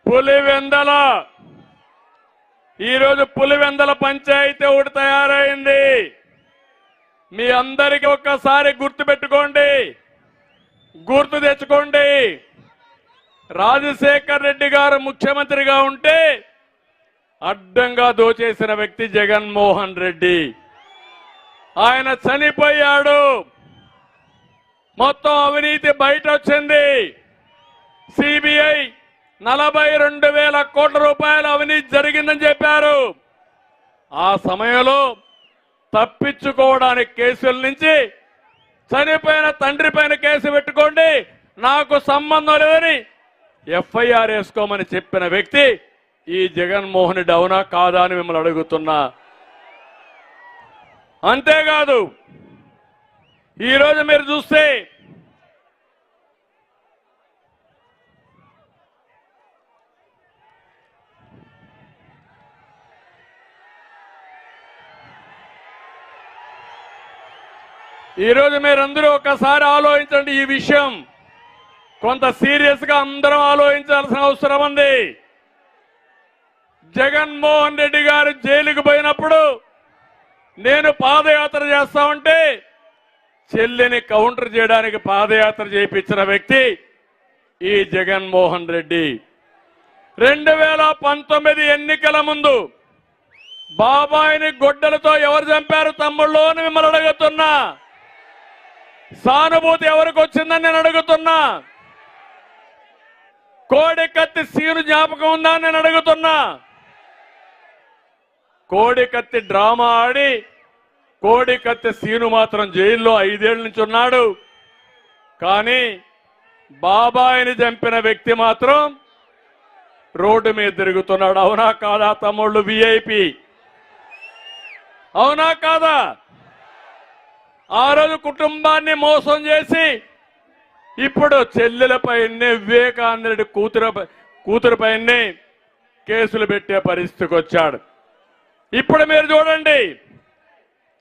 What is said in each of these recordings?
పులివెందల ఈరోజు పులివెందల పంచాయతీ ఒకటి తయారైంది. మీ అందరికీ ఒక్కసారి గుర్తుపెట్టుకోండి, గుర్తు తెచ్చుకోండి. రాజశేఖర్ రెడ్డి గారు ముఖ్యమంత్రిగా ఉంటే అడ్డంగా దోచేసిన వ్యక్తి జగన్మోహన్ రెడ్డి. ఆయన చనిపోయాడు, మొత్తం అవినీతి బయట వచ్చింది. సిబిఐ 42,000 కోట్ల రూపాయల అవినీతి జరిగిందని చెప్పారు. ఆ సమయంలో తప్పించుకోవడానికి కేసుల నుంచి చనిపోయిన తండ్రి పైన కేసు పెట్టుకోండి, నాకు సంబంధం లేదని ఎఫ్ఐఆర్ వేసుకోమని చెప్పిన వ్యక్తి ఈ జగన్మోహన్ రెడ్డి. అవునా కాదా అని మిమ్మల్ని అడుగుతున్నా. అంతేకాదు ఈరోజు మీరు చూస్తే మీరందరూ ఒకసారి ఆలోచించండి. ఈ విషయం కొంత సీరియస్ గా అందరం ఆలోచించాల్సిన అవసరం ఉంది. జగన్మోహన్ రెడ్డి గారు జైలుకు పోయినప్పుడు నేను పాదయాత్ర చేస్తా ఉంటే చెల్లిని కౌంటర్ చేయడానికి పాదయాత్ర చేయించిన వ్యక్తి ఈ జగన్మోహన్ రెడ్డి. 2019 ఎన్నికల ముందు బాబాయిని గొడ్డలతో ఎవరు చంపారు తమ్ముళ్ళు అని మిమ్మల్ని అడుగుతున్నా. సానుభూతి ఎవరికి వచ్చిందని నేను అడుగుతున్నా. కోడికత్తి సీను జ్ఞాపకం ఉందా అని నేను అడుగుతున్నా. కోడికత్తి డ్రామా ఆడి కోడికత్తి సీను మాత్రం జైల్లో 5 ఏళ్ల నుంచి ఉన్నాడు. కానీ బాబాయిని చంపిన వ్యక్తి మాత్రం రోడ్డు మీద తిరుగుతున్నాడు. అవునా కాదా తమ్ముళ్ళు? విఐపి అవునా కాదా? ఆ రోజు కుటుంబాన్ని మోసం చేసి ఇప్పుడు చెల్లెలపైనే వివేకానంద రెడ్డి కూతురుపైనే కేసులు పెట్టే పరిస్థితికి వచ్చాడు. ఇప్పుడు మీరు చూడండి,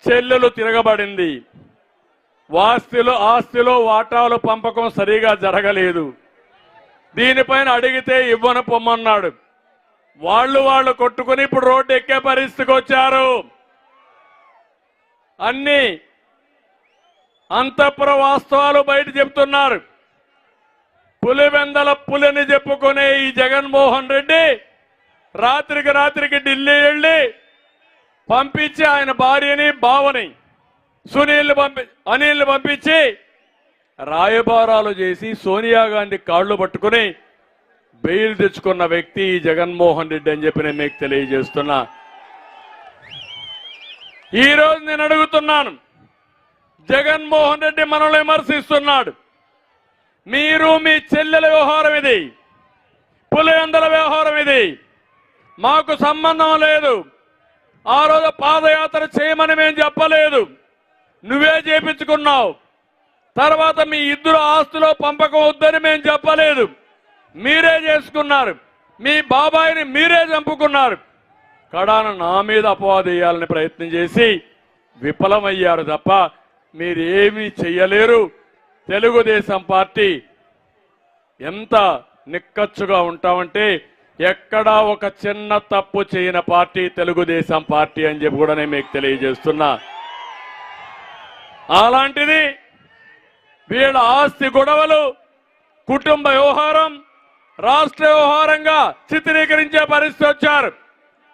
చెల్లెలు తిరగబడింది. ఆస్తిలో వాటాలు పంపకం సరిగా జరగలేదు. దీనిపైన అడిగితే ఇవ్వను పొమ్మన్నాడు. వాళ్ళు కొట్టుకుని ఇప్పుడు రోడ్డు ఎక్కే పరిస్థితికి వచ్చారు. అన్ని అంతఃపుర వాస్తవాలు బయట చెప్తున్నారు. పులివెందల పులిని చెప్పుకునే ఈ జగన్మోహన్ రెడ్డి రాత్రికి ఢిల్లీ వెళ్ళి పంపించి ఆయన భార్యని బావని అనిల్ని పంపించి రాయబారాలు చేసి సోనియా గాంధీ కాళ్లు పట్టుకుని బెయిల్ తెచ్చుకున్న వ్యక్తి ఈ జగన్మోహన్ రెడ్డి అని చెప్పి నేను మీకు తెలియజేస్తున్నా. ఈ రోజు నేను అడుగుతున్నాను, జగన్మోహన్ రెడ్డి మనల్ని విమర్శిస్తున్నాడు. మీరు మీ చెల్లెల వ్యవహారం ఇది, పులివెందల వ్యవహారం ఇది, మాకు సంబంధం లేదు. ఆ రోజు పాదయాత్ర చేయమని మేము చెప్పలేదు, నువ్వే చేపించుకున్నావు. తర్వాత మీ ఇద్దరు ఆస్తులో పంపకం వద్దని మేము చెప్పలేదు, మీరే చేసుకున్నారు. మీ బాబాయిని మీరే చంపుకున్నారు. కడాన నా మీద అపవాదు వేయాలని ప్రయత్నం చేసి విఫలమయ్యారు తప్ప మీరు ఏమీ చెయ్యలేరు. తెలుగుదేశం పార్టీ ఎంత నిక్కచ్చుగా ఉంటామంటే ఎక్కడా ఒక చిన్న తప్పు చేయని పార్టీ తెలుగుదేశం పార్టీ అని చెప్పి కూడా నేను మీకు తెలియజేస్తున్నా. అలాంటిది వీళ్ళ ఆస్తి గొడవలు, కుటుంబ వ్యవహారం రాష్ట్ర వ్యవహారంగా చిత్రీకరించే పరిస్థితి వచ్చారు.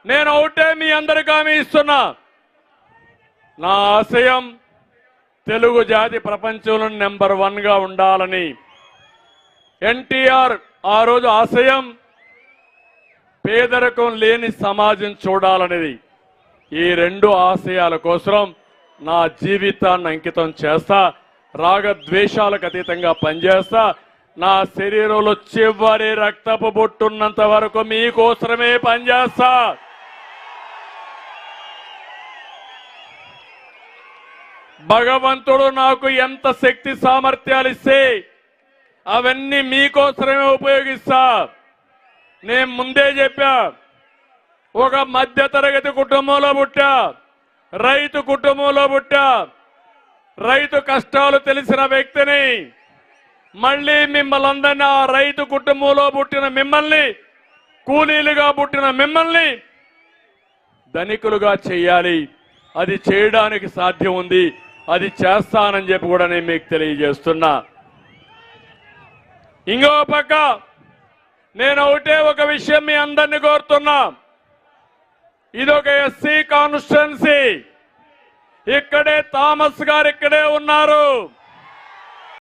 నేను ఒకటే మీ అందరికీ హామీ ఇస్తున్నా, నా ఆశయం తెలుగు జాతి ప్రపంచంలో నెంబర్ 1గా ఉండాలని. ఎన్టీఆర్ ఆ రోజు ఆశయం పేదరికం లేని సమాజం చూడాలనేది. ఈ 2 ఆశయాల కోసం నా జీవితాన్ని అంకితం చేస్తా, రాగద్వేషాలకు అతీతంగా పనిచేస్తా. నా శరీరంలో చివరి రక్తపు బొట్టున్నంత వరకు మీకోసమే పనిచేస్తా. భగవంతుడు నాకు ఎంత శక్తి సామర్థ్యాలు ఇస్తే అవన్నీ మీకోసమే ఉపయోగిస్తా. నేను ముందే చెప్పా, ఒక మధ్యతరగతి కుటుంబంలో పుట్టా, రైతు కుటుంబంలో పుట్టా, రైతు కష్టాలు తెలిసిన వ్యక్తిని. మళ్ళీ మిమ్మల్ని అందరినీ, ఆ రైతు కుటుంబంలో పుట్టిన మిమ్మల్ని కూలీలుగా పుట్టిన మిమ్మల్ని ధనికులుగా చేయాలి. అది చేయడానికి సాధ్యం ఉంది. అది చేస్తానని చెప్పి కూడా నేను మీకు తెలియజేస్తున్నా. ఇంకో పక్క నేను ఒక విషయం మీ అందరినీ కోరుతున్నా. ఇదొక ఎస్సీ కాన్స్టిట్యున్సీ. ఇక్కడే థామస్ గారు ఇక్కడే ఉన్నారు.